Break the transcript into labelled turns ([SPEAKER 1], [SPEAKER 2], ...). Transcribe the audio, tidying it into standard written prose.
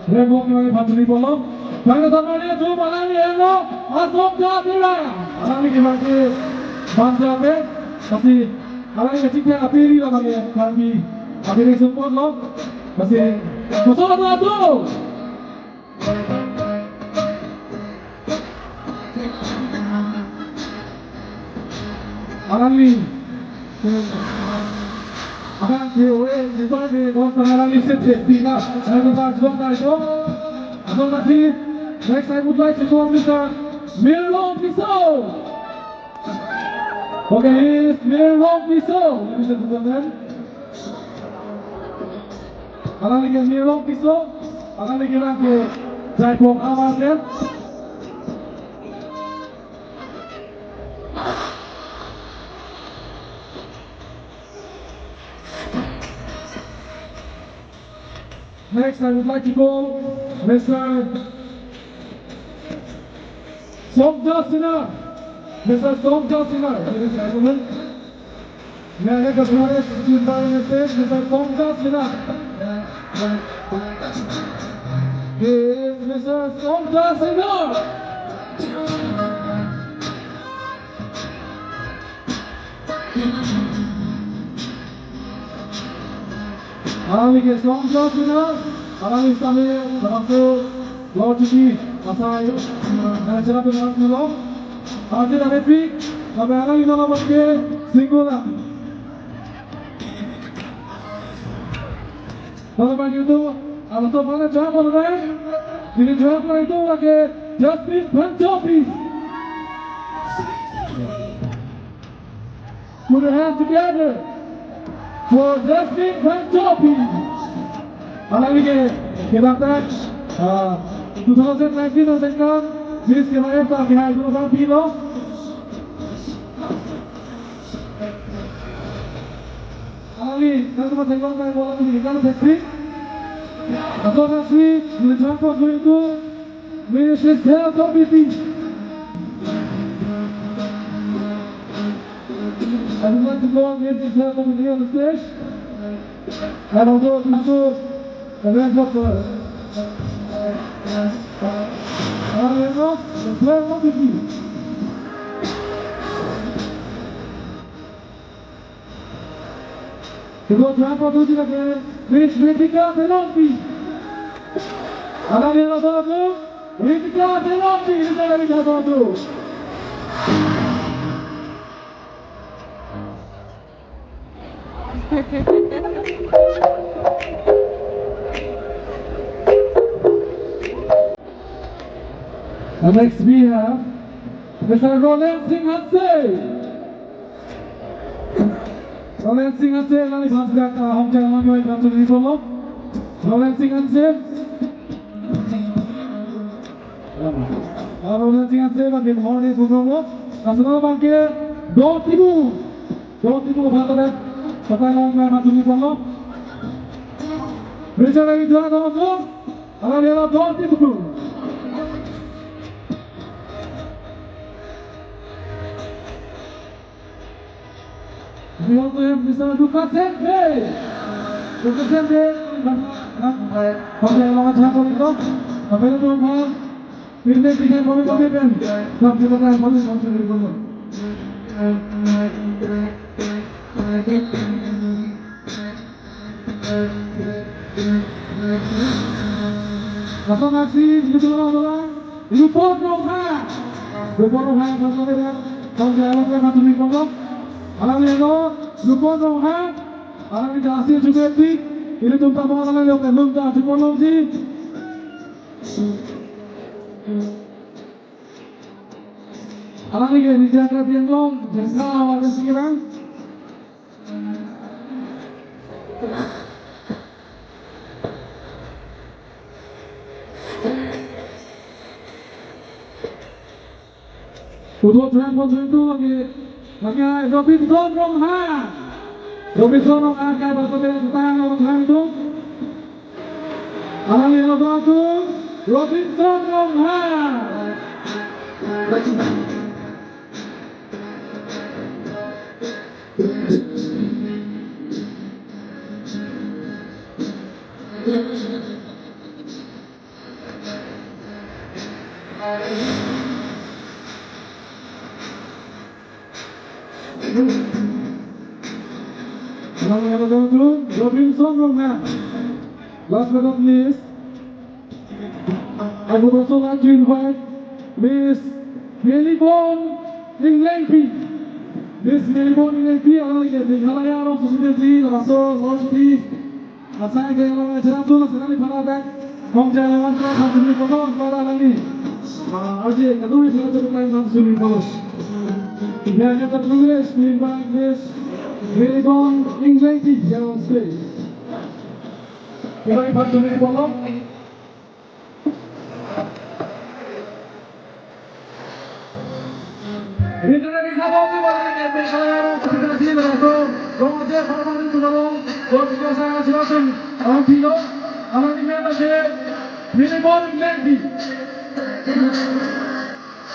[SPEAKER 1] Revoke Patri Polo, Panathamani, two Malani, Asok Jatira, Alani Kimaki, Panjabe, Kasi, Alani Chica, Apiri, Kami, Apiri Support Log, Kasi, Masona. Alani, akan diulang di sana di kawasan Alani City, Tina, saya tetap jual itu. Atau nanti, next I would like to call Mr. Mirlo Piso. Okay, here's Mirlo Piso, ladies and gentlemen. Alani ke Mirlo Piso, Alani kira ke Jaipong Amarnya. Next, I would like to call Mr. Somdasina. Mr. Somdasina, ladies and gentlemen. May I have the brightest student on the stage, Mr. Somdasina. Here is Mr. Somdasina. Alami ke Somdasina. Alami kami termasuk Lord Judi, Asai, dan cara pengarang film. Akhir Happy, kami akan kita ke Singgula. Kalau begitu, untuk mana jawab orang? Jadi jawab itu lagi Justin Panjobi. Put your hands together for Justin Panjobi. Alami ke kita 2019 nasional Miss Kemaefa behind 2 kilo. Ali, nanti tengok main bola ini kan seksi. Atau kasih diletakkan itu Miss Stella Tobiti. I would like to go on Miss Stella Tobiti on the stage. And also to the rest of the Kedua jumpa tu juga ke Miss Ritika Penalti. Ada di dalam tu Ritika Penalti di dalam jatuh tu. And next we have Mr. Roland Singh Hatse. Roland Singh Hatse, nanti bahas home channel kami yang bantu di solo. Roland Singh Hatse. Roland Singh Hatse bagi mohon di solo. Nasional bangke dua timu bantu Pakai home yang bantu di solo. Bicara lagi juara nomor 2. Akan dia dua timu. We also have Mr. Lucas Sende. Lucas Sende, okay, lawan siapa itu? Sampai itu mau pilih tiga pemain kan? Sampai itu kan mau dari dulu. Langsung ngasih begitu orang. Lupon Roha, bersama dengan kaum jalan yang satu di pondok. Alam itu, Lupon Roha, alam itu hasil juga di, ini tumpah pengalan yang belum tak cukup lagi. Alam ini dijaga yang long, jasa awal sekarang. Untuk transport itu lagi Robinson Roha akan bertemu tangan orang itu. Alam yang satu Robinson Roha. to Robinson Romana. Last but not least, I would also like to invite Miss Melibon Inglempi. Miss Melibon Inglempi adalah di halayak orang sosialisasi termasuk Rosti. Saya kehilangan acara itu sedang dipanahkan. Menjalankan satu suri potong pada hari ini. Aji, kedua satu lain satu suri potong. Yang tertulis invite Miss Melibon Inglempi yang stage. Kita invite suri potong. Internet sabab ni boleh ni berkala komunikasi berlangsung. Kemudian formal itu berlangsung. Kemudian saya silakan Antino, anak ini ada Melibon Inglempi.